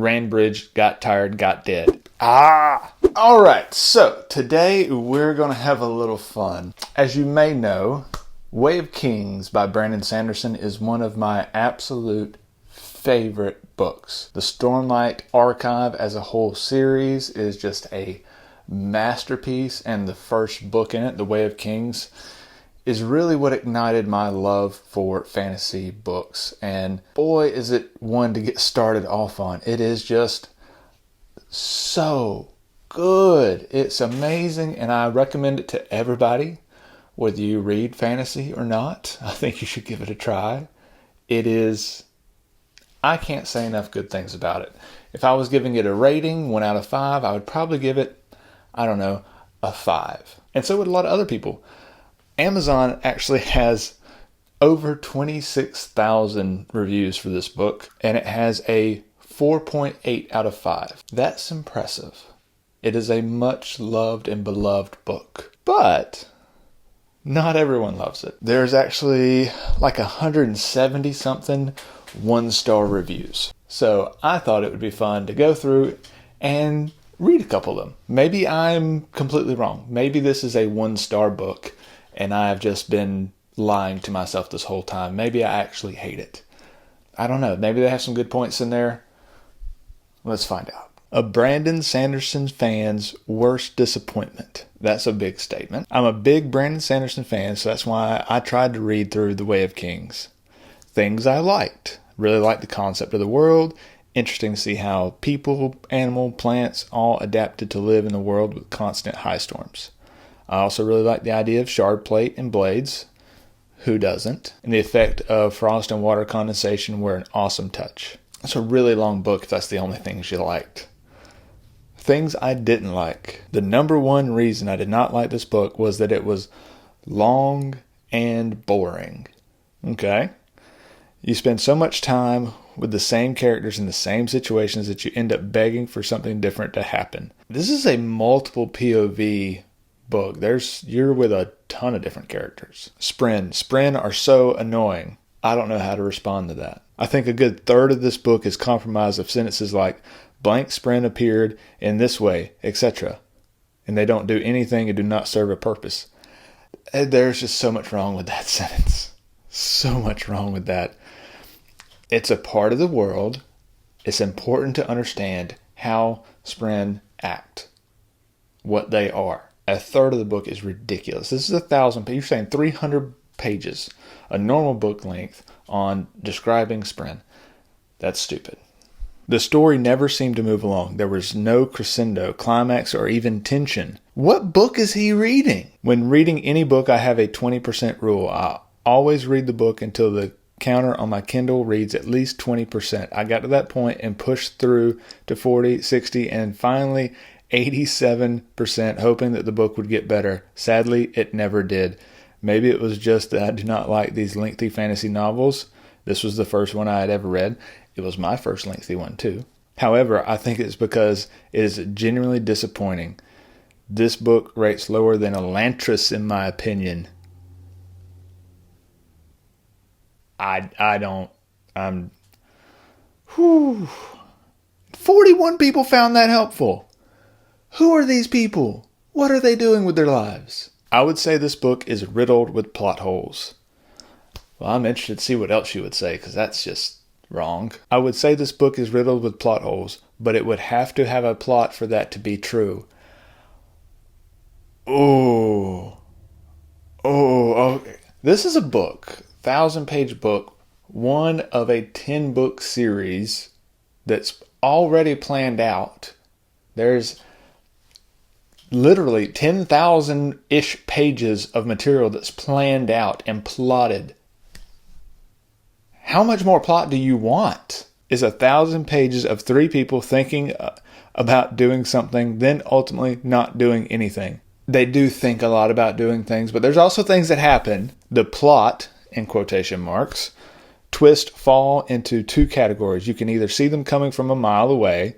ran bridge, got tired, got dead. Alright, so today we're going to have a little fun. As you may know, Way of Kings by Brandon Sanderson is one of my absolute favorite books. The Stormlight Archive as a whole series is just a masterpiece, and the first book in it, The Way of Kings, is really what ignited my love for fantasy books. And boy, is it one to get started off on. It is just so good. It's amazing, and I recommend it to everybody, whether you read fantasy or not. I think you should give it a try. It is, I can't say enough good things about it. If I was giving it a rating, 1 out of 5, I would probably give it, a 5. And so would a lot of other people. Amazon actually has over 26,000 reviews for this book, and it has a 4.8 out of 5. That's impressive. It is a much loved and beloved book, but not everyone loves it. There's actually like 170 something 1-star reviews. So I thought it would be fun to go through and read a couple of them. Maybe I'm completely wrong. Maybe this is a 1-star book and I've just been lying to myself this whole time. Maybe I actually hate it. I don't know. Maybe they have some good points in there. Let's find out. A Brandon Sanderson fan's worst disappointment. That's a big statement. I'm a big Brandon Sanderson fan, so that's why I tried to read through The Way of Kings. Things I liked. Really liked the concept of the world. Interesting to see how people, animal, plants all adapted to live in the world with constant high storms. I also really like the idea of shard plate and blades. Who doesn't? And the effect of frost and water condensation were an awesome touch. It's a really long book if that's the only things you liked. Things I didn't like. The number one reason I did not like this book was that it was long and boring. Okay? You spend so much time with the same characters in the same situations that you end up begging for something different to happen. This is a multiple POV book. You're with a ton of different characters. Spren are so annoying. I don't know how to respond to that. I think a good third of this book is comprised of sentences like, blank Spren appeared in this way, etc. And they don't do anything and do not serve a purpose. There's just so much wrong with that sentence. So much wrong with that. It's a part of the world. It's important to understand how Spren act. What they are. A third of the book is ridiculous. This is 1,000 pages. You're saying 300 pages, a normal book length, on describing Spren. That's stupid. The story never seemed to move along. There was no crescendo, climax, or even tension. What book is he reading? When reading any book, I have a 20% rule. I always read the book until the counter on my Kindle reads at least 20%. I got to that point and pushed through to 40, 60, and finally 87%, hoping that the book would get better. Sadly, it never did. Maybe it was just that I do not like these lengthy fantasy novels. This was the first one I had ever read. It was my first lengthy one, too. However, I think it's because it is genuinely disappointing. This book rates lower than Elantris, in my opinion. I'm 41 people found that helpful. Who are these people? What are they doing with their lives? I would say this book is riddled with plot holes. Well, I'm interested to see what else you would say, because that's just wrong. I would say this book is riddled with plot holes, but it would have to have a plot for that to be true. Okay. This is a book, 1,000-page book, one of a 10-book series that's already planned out. There's literally 10,000-ish pages of material that's planned out and plotted. How much more plot do you want? Is 1,000 pages of 3 people thinking about doing something, then ultimately not doing anything. They do think a lot about doing things, but there's also things that happen. The plot, in quotation marks, twist fall into 2 categories. You can either see them coming from a mile away.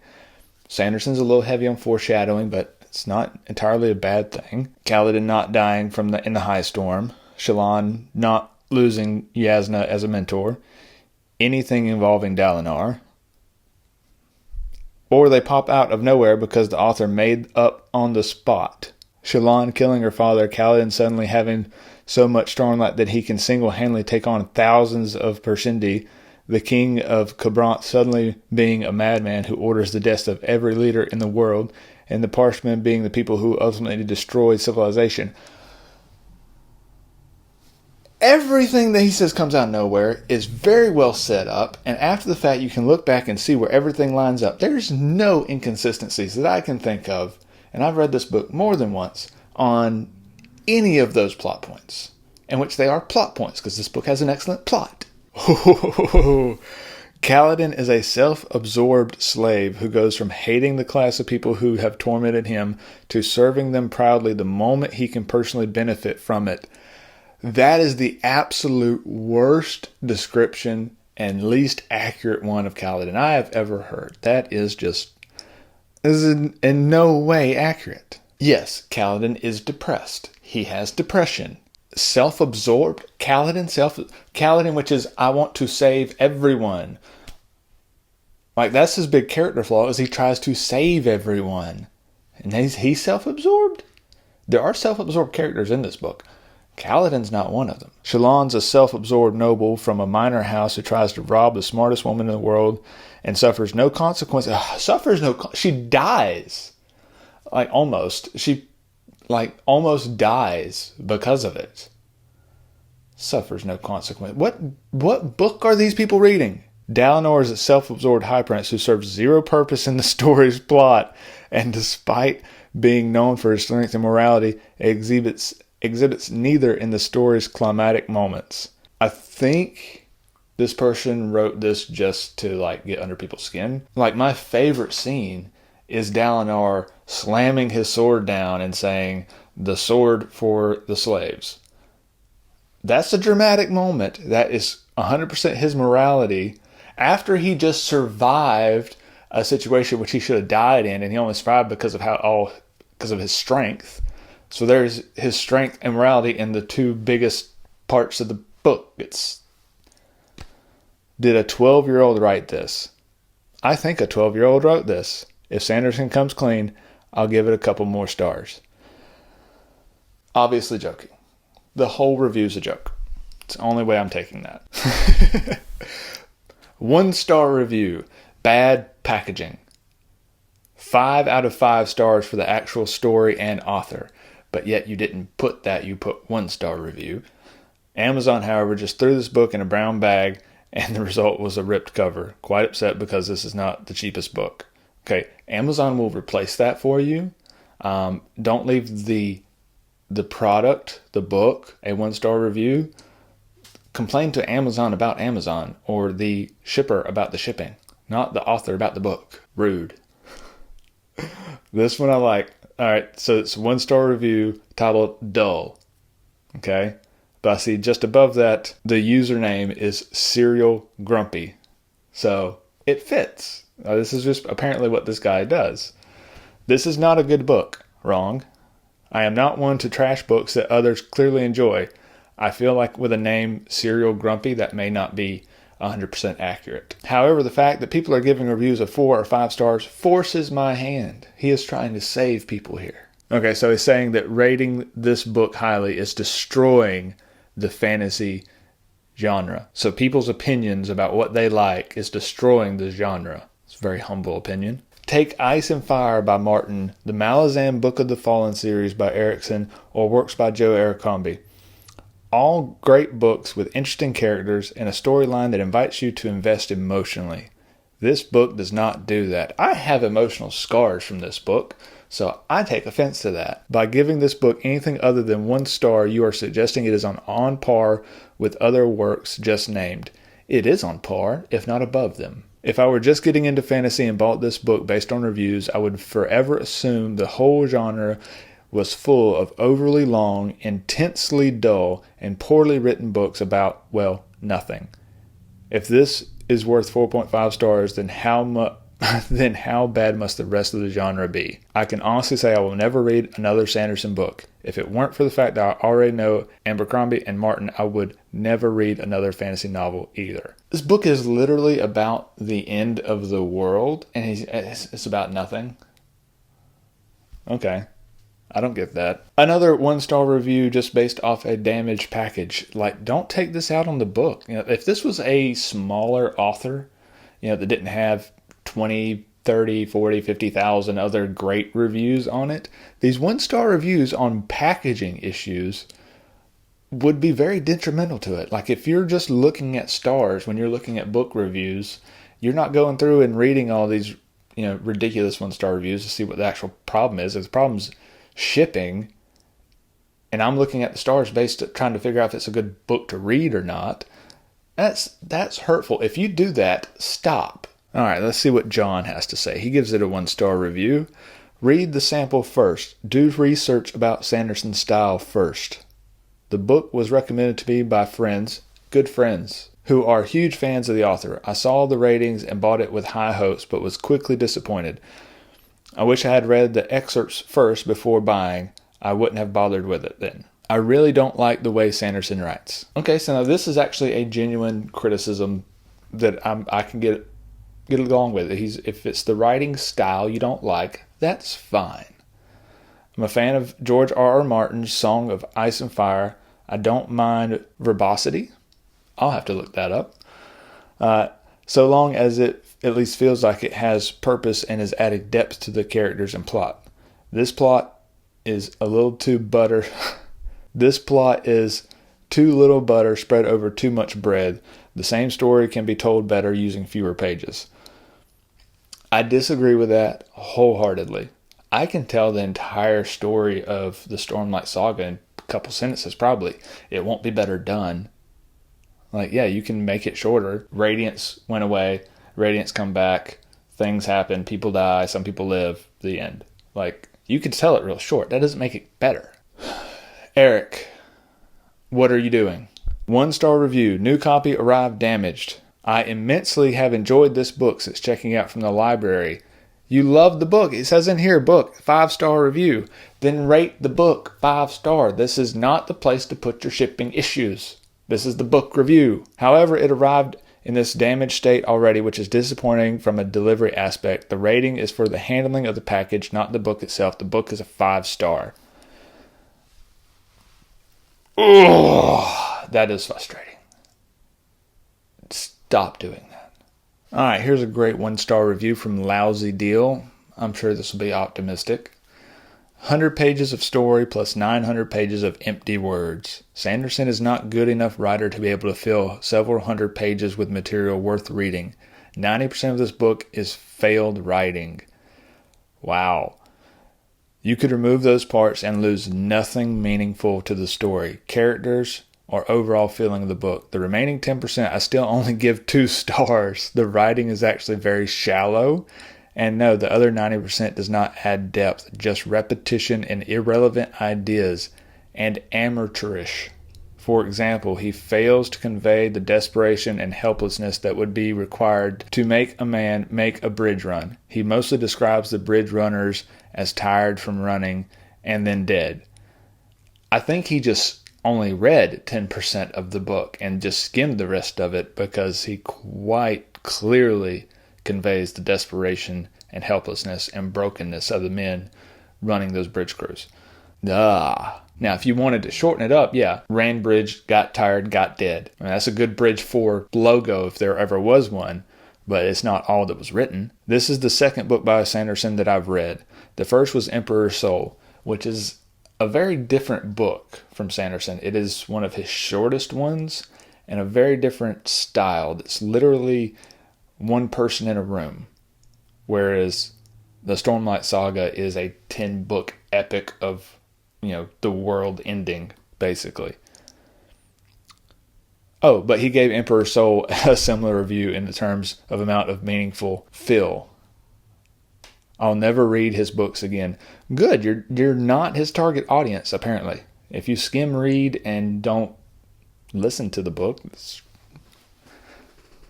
Sanderson's a little heavy on foreshadowing, but it's not entirely a bad thing. Kaladin not dying in the high storm. Shallan not losing Yasna as a mentor. Anything involving Dalinar. or they pop out of nowhere because the author made up on the spot. Shallan killing her father, Kaladin suddenly having so much Stormlight that he can single-handedly take on thousands of Pershindi, the king of Kharbranth suddenly being a madman who orders the deaths of every leader in the world, and the Parshmen being the people who ultimately destroyed civilization. Everything that he says comes out of nowhere is very well set up, and after the fact you can look back and see where everything lines up. There's no inconsistencies that I can think of, and I've read this book more than once, on any of those plot points, in which they are plot points, because this book has an excellent plot. Kaladin is a self-absorbed slave who goes from hating the class of people who have tormented him to serving them proudly the moment he can personally benefit from it. That is the absolute worst description and least accurate one of Kaladin I have ever heard. That is in no way accurate. Yes, Kaladin is depressed. He has depression. Self-absorbed. Kaladin, which is, I want to save everyone. Like, that's his big character flaw, is he tries to save everyone. And he's self-absorbed? There are self-absorbed characters in this book. Kaladin's not one of them. Shallan's a self-absorbed noble from a minor house who tries to rob the smartest woman in the world and suffers no consequences. She dies. She almost dies because of it. Suffers no consequence. What book are these people reading? Dalinar is a self-absorbed high prince who serves zero purpose in the story's plot, and despite being known for his strength and morality, exhibits neither in the story's climatic moments. I think this person wrote this just to get under people's skin. My favorite scene is Dalinar slamming his sword down and saying, "The sword for the slaves." That's a dramatic moment. That is 100% his morality. After he just survived a situation which he should have died in, and he only survived because of his strength. So there's his strength and morality in the two biggest parts of the book. Did a 12-year-old write this? I think a 12-year-old wrote this. If Sanderson comes clean, I'll give it a couple more stars. Obviously joking. The whole review's a joke. It's the only way I'm taking that. 1-star review. Bad packaging. 5 out of 5 stars for the actual story and author. But yet you didn't put that. You put 1-star review. Amazon, however, just threw this book in a brown bag, and the result was a ripped cover. Quite upset because this is not the cheapest book. Okay, Amazon will replace that for you. Don't leave the product, the book, a 1-star review. Complain to Amazon about Amazon, or the shipper about the shipping, not the author about the book. Rude. This one I like. All right, so it's 1-star review titled Dull. Okay, but I see just above that, the username is Serial Grumpy. So it fits. This is just apparently what this guy does. This is not a good book. Wrong. I am not one to trash books that others clearly enjoy. I feel like with a name Serial Grumpy, that may not be 100% accurate. However, the fact that people are giving reviews of 4 or 5 stars forces my hand. He is trying to save people here. Okay, so he's saying that rating this book highly is destroying the fantasy genre. So people's opinions about what they like is destroying the genre. It's a very humble opinion. Take Ice and Fire by Martin, the Malazan Book of the Fallen series by Erickson, or works by Joe Abercrombie. All great books with interesting characters and a storyline that invites you to invest emotionally. This book does not do that. I have emotional scars from this book, so I take offense to that. By giving this book anything other than 1 star, you are suggesting it is on par with other works just named. It is on par, if not above them. If I were just getting into fantasy and bought this book based on reviews, I would forever assume the whole genre was full of overly long, intensely dull, and poorly written books about, well, nothing. If this is worth 4.5 stars, then how then how bad must the rest of the genre be? I can honestly say I will never read another Sanderson book. If it weren't for the fact that I already know Abercrombie and Martin, I would never read another fantasy novel either. This book is literally about the end of the world, and it's about nothing. Okay. I don't get that. Another 1-star review just based off a damaged package. Like, don't take this out on the book. If this was a smaller author, that didn't have 20, 30, 40, 50,000 other great reviews on it, these 1-star reviews on packaging issues would be very detrimental to it. Like, if you're just looking at stars when you're looking at book reviews, you're not going through and reading all these, ridiculous 1-star reviews to see what the actual problem is. If the problem's shipping, and I'm looking at the stars based on trying to figure out if it's a good book to read or not, that's hurtful. If you do that, stop. All right, let's see what John has to say. He gives it a 1-star review. Read the sample first. Do research about Sanderson's style first. The book was recommended to me by friends, good friends, who are huge fans of the author. I saw the ratings and bought it with high hopes, but was quickly disappointed. I wish I had read the excerpts first before buying. I wouldn't have bothered with it then. I really don't like the way Sanderson writes. Okay, so now this is actually a genuine criticism that I can get along with. If it's the writing style you don't like, that's fine. I'm a fan of George R.R. Martin's Song of Ice and Fire. I don't mind verbosity. I'll have to look that up. So long as it at least feels like it has purpose and is adding depth to the characters and plot. This plot is a little too butter. This plot is too little butter spread over too much bread. The same story can be told better using fewer pages. I disagree with that wholeheartedly. I can tell the entire story of the Stormlight Saga in a couple sentences probably. It won't be better done. Like, yeah, you can make it shorter. Radiance went away. Radiance come back. Things happen. People die. Some people live. The end. Like, you can tell it real short. That doesn't make it better. Eric, what are you doing? 1-star review. New copy arrived damaged. I immensely have enjoyed this book since checking out from the library. You love the book. It says in here, book, 5-star review. Then rate the book 5-star. This is not the place to put your shipping issues. This is the book review. However, it arrived in this damaged state already, which is disappointing from a delivery aspect. The rating is for the handling of the package, not the book itself. The book is a 5-star. Oh, that is frustrating. Stop doing that. All right, here's a great 1-star review from Lousy Deal. I'm sure this will be optimistic. 100 pages of story plus 900 pages of empty words. Sanderson is not good enough writer to be able to fill several hundred pages with material worth reading. 90% of this book is failed writing. Wow. You could remove those parts and lose nothing meaningful to the story, characters, or overall feeling of the book. The remaining 10% I still only give 2 stars. The writing is actually very shallow. And no, the other 90% does not add depth, just repetition and irrelevant ideas, and amateurish. For example, he fails to convey the desperation and helplessness that would be required to make a man make a bridge run. He mostly describes the bridge runners as tired from running and then dead. I think he just only read 10% of the book and just skimmed the rest of it because he quite clearly conveys the desperation and helplessness and brokenness of the men running those bridge crews. Now, if you wanted to shorten it up, yeah, ran bridge, got tired, got dead. I mean, that's a good Bridge 4 logo if there ever was one, but it's not all that was written. This is the second book by Sanderson that I've read. The first was Emperor's Soul, which is a very different book from Sanderson. It is one of his shortest ones and a very different style. It's literally one person in a room, whereas the Stormlight Saga is a 10-book epic of, the world ending, basically. Oh, but he gave Emperor's Soul a similar review in the terms of amount of meaningful fill. I'll never read his books again. Good, you're not his target audience, apparently. If you skim read and don't listen to the book, it's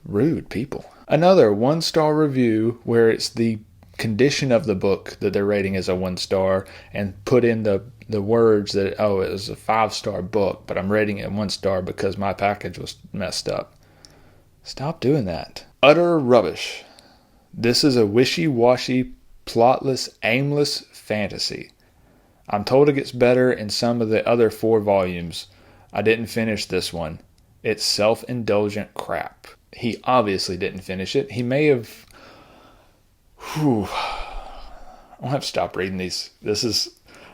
rude people. Another 1-star review where it's the condition of the book that they're rating as a 1-star and put in the words that, oh, it was a 5-star book, but I'm rating it 1-star because my package was messed up. Stop doing that. Utter rubbish. This is a wishy-washy, plotless, aimless fantasy. I'm told it gets better in some of the other 4 volumes. I didn't finish this one. It's self-indulgent crap. He obviously didn't finish it. He may have... I'll have to stop reading these.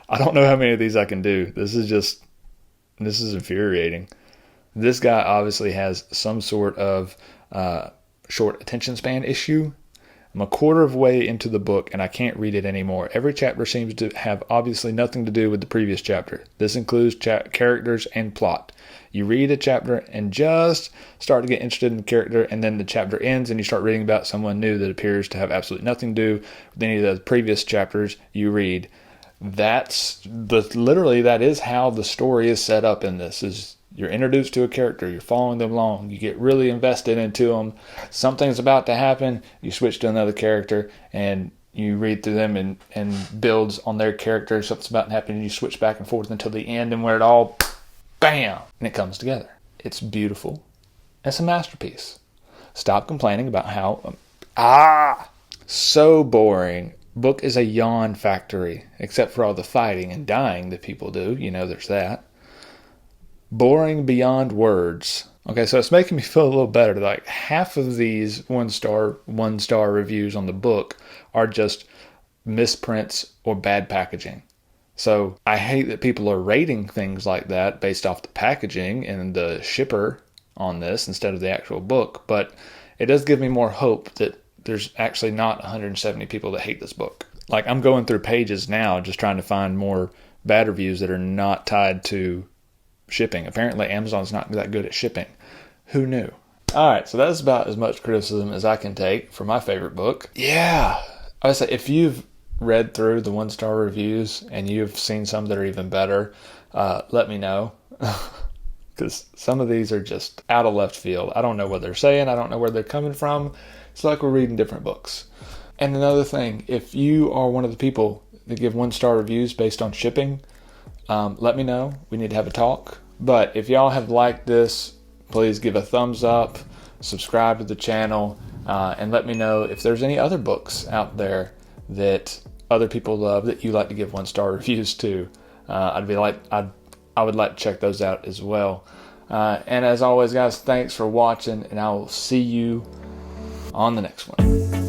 I don't know how many of these I can do. This is infuriating. This guy obviously has some sort of short attention span issue. I'm a quarter of way into the book and I can't read it anymore. Every chapter seems to have obviously nothing to do with the previous chapter. This includes characters and plot. You read a chapter and just start to get interested in the character, and then the chapter ends and you start reading about someone new that appears to have absolutely nothing to do with any of the previous chapters you read. That is how the story is set up in this. Is you're introduced to a character, you're following them along, you get really invested into them, something's about to happen, you switch to another character and you read through them and builds on their character, something's about to happen and you switch back and forth until the end, and where it all, bam, and it comes together. It's beautiful. It's a masterpiece. Stop complaining about how, so boring. Book is a yawn factory, except for all the fighting and dying that people do. You know, there's that. Boring beyond words. Okay, so it's making me feel a little better. Like half of these one star reviews on the book are just misprints or bad packaging. So I hate that people are rating things like that based off the packaging and the shipper on this instead of the actual book. But it does give me more hope that there's actually not 170 people that hate this book. Like, I'm going through pages now just trying to find more bad reviews that are not tied to shipping. Apparently Amazon's not that good at shipping. Who knew? Alright, so that's about as much criticism as I can take for my favorite book. Yeah. I would say if you've read through the 1-star reviews and you've seen some that are even better, let me know. Because some of these are just out of left field. I don't know what they're saying. I don't know where they're coming from. It's like we're reading different books. And another thing, if you are one of the people that give 1-star reviews based on shipping, let me know. We need to have a talk. But if y'all have liked this, please give a thumbs up, subscribe to the channel, and let me know if there's any other books out there that other people love that you like to give 1-star reviews to. I would like to check those out as well. And as always, guys, thanks for watching, and I will see you on the next one.